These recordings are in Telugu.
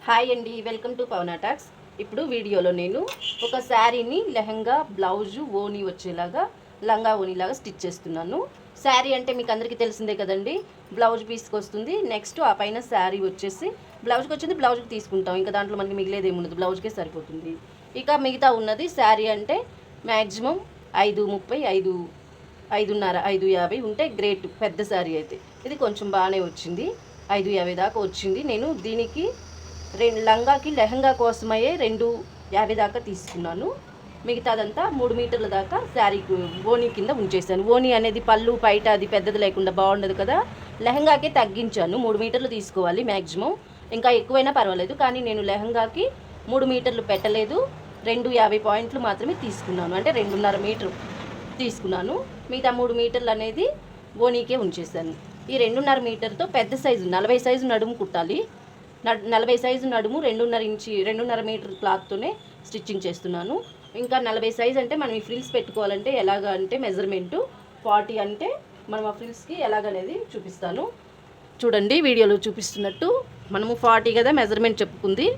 హాయ్ అండి, వెల్కమ్ టు పవనా టాక్స్. ఇప్పుడు వీడియోలో నేను ఒక శారీని లెహంగా బ్లౌజు ఓనీ వచ్చేలాగా లంగా ఓనీలాగా స్టిచ్ చేస్తున్నాను. శారీ అంటే మీకు అందరికీ తెలిసిందే కదండి, బ్లౌజ్ పీస్కి వస్తుంది. నెక్స్ట్ ఆ పైన శారీ వచ్చేసి బ్లౌజ్కి వచ్చింది, బ్లౌజ్కి తీసుకుంటాం. ఇంకా దాంట్లో మనకి మిగిలేదు ఏముండదు, బ్లౌజ్కే సరిపోతుంది. ఇక మిగతా ఉన్నది శారీ అంటే మ్యాక్సిమం 5:30, 5:50 5:50 ఉంటే గ్రేట్. పెద్ద శారీ అయితే ఇది కొంచెం బాగానే వచ్చింది, 5:50 దాకా వచ్చింది. నేను దీనికి లంగాకి లెహంగా కోసమయ్యే 2:50 దాకా తీసుకున్నాను. మిగతాదంతా 3 మీటర్ల దాకా శారీకి ఓనీ కింద ఉంచేసాను. ఓనీ అనేది పళ్ళు పైట అది పెద్దది లేకుండా బాగుండదు కదా, లెహంగాకే తగ్గించాను. 3 మీటర్లు తీసుకోవాలి మ్యాక్సిమం, ఇంకా ఎక్కువైనా పర్వాలేదు. కానీ నేను లెహంగాకి 3 మీటర్లు పెట్టలేదు, 2:50 పాయింట్లు మాత్రమే తీసుకున్నాను. అంటే 2:30 మీటర్ తీసుకున్నాను. మిగతా 3 మీటర్లు అనేది ఓనీకే ఉంచేసాను. ఈ 2:30 మీటర్తో పెద్ద సైజు 40 సైజు నడుము కుట్టాలి. 40 సైజు నడుము 2:30 మీటర్ క్లాత్తోనే స్టిచ్చింగ్ చేస్తున్నాను. ఇంకా 40 సైజు అంటే మనం ఈ ఫ్రిల్స్ పెట్టుకోవాలంటే ఎలాగ అంటే మెజర్మెంటు 40 అంటే మనం ఆ ఫ్రిల్స్కి ఎలాగనేది చూపిస్తాను. చూడండి, వీడియోలో చూపిస్తున్నట్టు మనము 40 కదా మెజర్మెంట్ చెప్పుకుంది.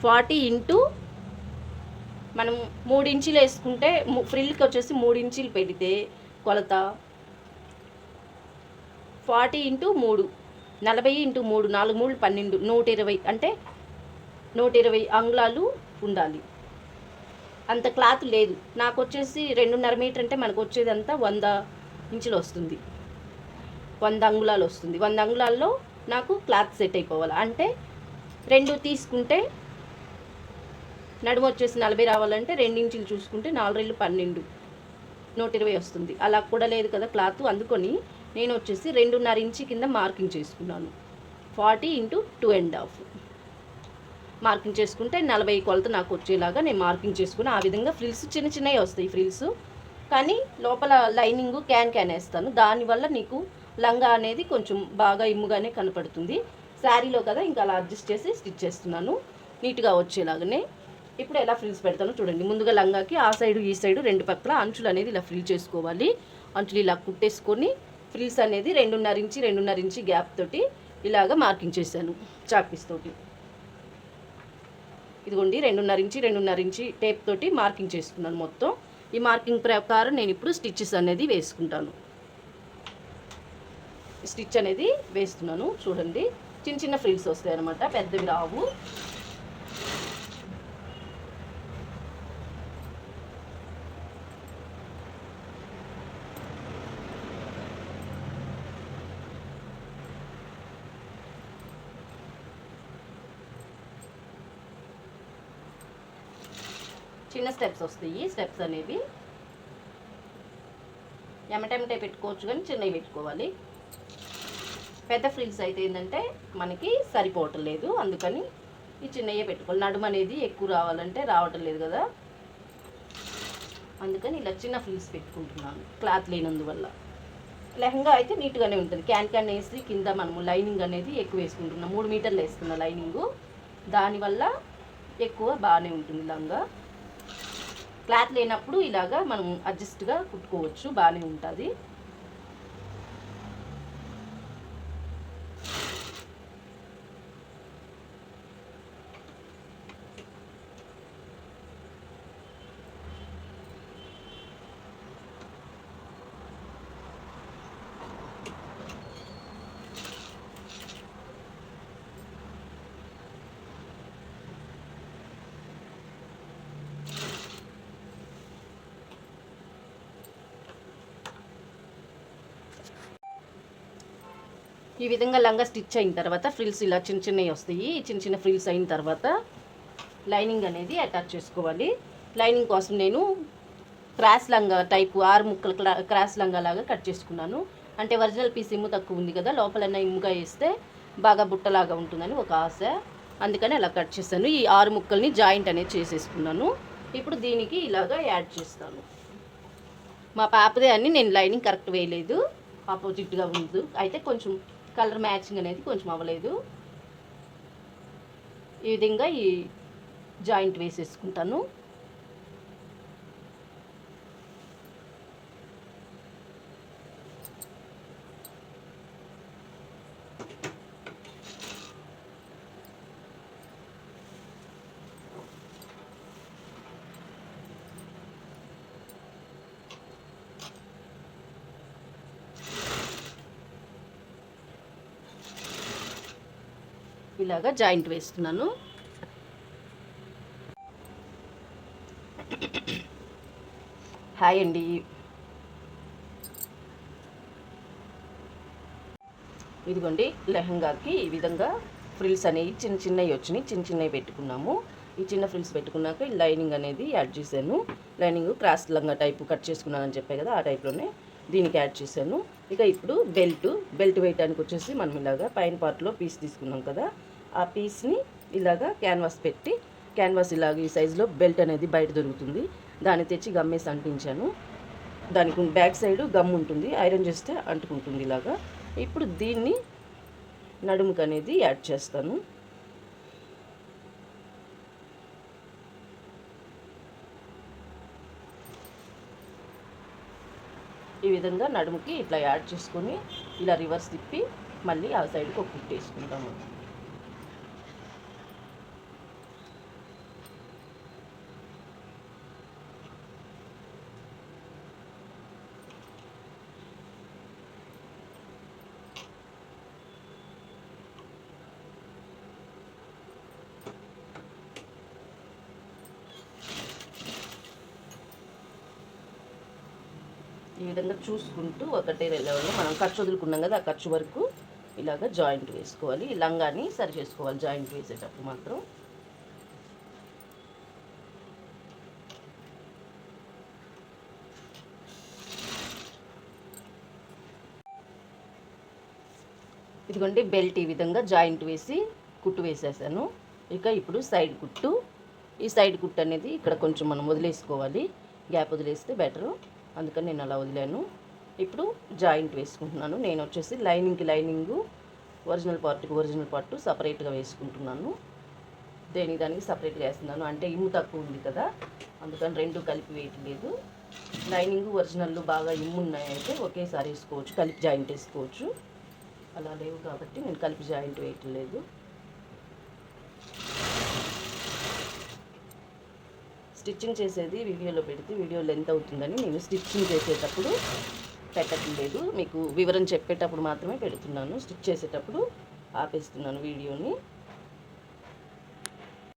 40 ఇంటూ మనం 3 ఇంచీలు వేసుకుంటే ఫ్రిల్కి వచ్చేసి 3 ఇంచీలు పెడితే కొలత 40 ఇంటూ 3 40 ఇంటూ 3 4 3 12 120 అంటే 120 అంగుళాలు ఉండాలి. అంత క్లాత్ లేదు నాకు వచ్చేసి 2:30 మీటర్ అంటే మనకు వచ్చేదంతా 100 ఇంచులు వస్తుంది, 100 అంగుళాలు వస్తుంది. 100 అంగుళాల్లో నాకు క్లాత్ సెట్ అయిపోవాలి. అంటే 2 తీసుకుంటే నడుము వచ్చేసి 40 రావాలంటే 2 ఇంచులు చూసుకుంటే 4 12 120 వస్తుంది. అలా కూడా లేదు కదా క్లాత్, అందుకొని నేను వచ్చేసి 2:30 ఇంచు కింద మార్కింగ్ చేసుకున్నాను. 40 ఇంటూ 2.5 మార్కింగ్ చేసుకుంటే 40 కొలత నాకు వచ్చేలాగా నేను మార్కింగ్ చేసుకుని ఆ విధంగా ఫ్రిల్స్ చిన్న చిన్నవి వస్తాయి ఫ్రిల్స్. కానీ లోపల లైనింగ్ క్యాన్ వేస్తాను, దానివల్ల నీకు లంగా అనేది కొంచెం బాగా ఇమ్ముగానే కనపడుతుంది. శారీలో కదా ఇంకా అలా అడ్జస్ట్ చేసి స్టిచ్ చేస్తున్నాను నీట్గా వచ్చేలాగానే. ఇప్పుడు ఎలా ఫ్రిల్స్ పెడతానో చూడండి. ముందుగా లంగాకి ఆ సైడు ఈ సైడు 2 పక్కల అంచులు అనేది ఇలా ఫ్రిల్ చేసుకోవాలి. అంచులు ఇలా కుట్టేసుకొని ఫ్రిల్స్ అనేది 2:30 ఇంచి గ్యాప్ తోటి ఇలాగ మార్కింగ్ చేశాను చాక్ పీస్ తోటి. ఇదిగోండి 2:30 ఇంచి టేప్ తోటి మార్కింగ్ చేసుకున్నాను మొత్తం. ఈ మార్కింగ్ ప్రకారం నేను ఇప్పుడు స్టిచ్చెస్ అనేది వేసుకుంటాను. స్టిచ్ అనేది వేస్తున్నాను చూడండి. చిన్న చిన్న ఫ్రిల్స్ వస్తాయి అన్నమాట, పెద్దవి రావు. చిన్న స్టెప్స్ వస్తాయి. స్టెప్స్ అనేవి ఎమటెమటే పెట్టుకోవచ్చు, కానీ చిన్నవి పెట్టుకోవాలి. పెద్ద ఫ్రిల్స్ అయితే ఏంటంటే మనకి సరిపోవటం లేదు, అందుకని ఈ చిన్నవే పెట్టుకోవాలి. నడుము అనేది ఎక్కువ రావాలంటే రావటం లేదు కదా, అందుకని ఇలా చిన్న ఫ్రిల్స్ పెట్టుకుంటున్నాను క్లాత్ లేనందువల్ల. లెహంగా అయితే నీట్గానే ఉంటుంది. క్యాన్ వేసి కింద మనము లైనింగ్ అనేది ఎక్కువ వేసుకుంటున్నాం. 3 మీటర్లు వేసుకున్న లైనింగు, దానివల్ల ఎక్కువ బాగానే ఉంటుంది లంగా. క్లాత్ లేనప్పుడు ఇలాగా మనం అడ్జస్ట్గా కుట్టుకోవచ్చు, బాగానే ఉంటుంది. ఈ విధంగా లంగా స్టిచ్ అయిన తర్వాత ఫ్రిల్స్ ఇలా చిన్న చిన్నవి వస్తాయి. చిన్న చిన్న ఫ్రిల్స్ అయిన తర్వాత లైనింగ్ అనేది అటాచ్ చేసుకోవాలి. లైనింగ్ కోసం నేను క్రాస్ లంగా టైపు 6 ముక్కలు క్రాస్ లంగా లాగా కట్ చేసుకున్నాను. అంటే ఒరిజినల్ పీస్ ఇమ్ము తక్కువ ఉంది కదా, లోపలన్నా ఇమ్ముగా వేస్తే బాగా బుట్టలాగా ఉంటుందని ఒక ఆశ, అందుకని అలా కట్ చేశాను. ఈ 6 ముక్కల్ని జాయింట్ అనేది చేసేసుకున్నాను. ఇప్పుడు దీనికి ఇలాగా యాడ్ చేస్తాను. మా పాపదే అని నేను లైనింగ్ కరెక్ట్ వేయలేదు, ఆపోజిట్గా ఉంది. అయితే కొంచెం కలర్ మ్యాచింగ్ అనేది కొంచెం అవ్వలేదు. ఈ విధంగా ఈ జాయింట్ వేసేసుకుంటాను. ఇలాగా జాయింట్ వేస్తున్నాను. హాయ్ అండి. ఇదిగోండి, లెహంగాకి ఈ విధంగా ఫ్రిల్స్ అనేవి చిన్న చిన్నవి వచ్చినాయి, చిన్న చిన్నవి పెట్టుకున్నాము. ఈ చిన్న ఫ్రిల్స్ పెట్టుకున్నాక లైనింగ్ అనేది యాడ్ చేశాను. లైనింగ్ క్రాస్ లంగా టైపు కట్ చేసుకున్నానని చెప్పాను కదా, ఆ టైప్లోనే దీనికి యాడ్ చేశాను. ఇక ఇప్పుడు బెల్ట్ వేయడానికి వచ్చేసి మనం ఇలాగా పైన పార్ట్లో పీస్ తీసుకున్నాం కదా, ఆ పీస్ని ఇలాగా క్యాన్వాస్ ఇలాగ ఈ సైజులో బెల్ట్ అనేది బయట దొరుకుతుంది, దాన్ని తెచ్చి గమ్మేసి అంటించాను. దానికి బ్యాక్ సైడ్ గమ్ ఉంటుంది, ఐరన్ చేస్తే అంటుకుంటుంది ఇలాగా. ఇప్పుడు దీన్ని నడుముకు అనేది యాడ్ చేస్తాను. ఈ విధంగా నడుముకి ఇట్లా యాడ్ చేసుకొని ఇలా రివర్స్ తిప్పి మళ్ళీ ఆ సైడ్కి ఒక కుట్టు వేసుకుంటాము. ఈ విధంగా చూసుకుంటూ ఒకటే లెవెల్లో మనం ఖర్చు వదులుకున్నాం కదా, ఆ ఖర్చు వరకు ఇలాగ జాయింట్ వేసుకోవాలి. ఈ లంగాని సరి చేసుకోవాలి జాయింట్ వేసేటప్పుడు మాత్రం. ఇదిగోండి, బెల్ట్ ఈ విధంగా జాయింట్ వేసి కుట్టు వేసేసాను. ఇక ఇప్పుడు సైడ్ కుట్టు. ఈ సైడ్ కుట్టు అనేది ఇక్కడ కొంచెం మనం వదిలేసుకోవాలి, గ్యాప్ వదిలేస్తే బెటరు, అందుకని నేను అలా వదిలాను. ఇప్పుడు జాయింట్ వేసుకుంటున్నాను. నేను వచ్చేసి లైనింగ్కి ఒరిజినల్ పార్ట్ సపరేట్గా వేసుకుంటున్నాను. దానికి సపరేట్గా వేస్తున్నాను, అంటే ఇమ్ము తక్కువ ఉంది కదా, అందుకని రెండు కలిపి వేయట్లేదు. లైనింగ్ ఒరిజినల్ బాగా ఇమ్ము ఉన్నాయంటే ఒకేసారి వేసుకోవచ్చు, కలిపి జాయింట్ వేసుకోవచ్చు. అలా లేవు కాబట్టి నేను కలిపి జాయింట్ వేయట్లేదు. స్టిచ్చింగ్ చేసేది వీడియోలో పెడితే వీడియో లెంత్ అవుతుందని నేను స్టిచ్చింగ్ చేసేటప్పుడు పెట్టట్లేదు, మీకు వివరం చెప్పేటప్పుడు మాత్రమే పెడుతున్నాను. స్టిచ్ చేసేటప్పుడు ఆపేస్తున్నాను వీడియోని.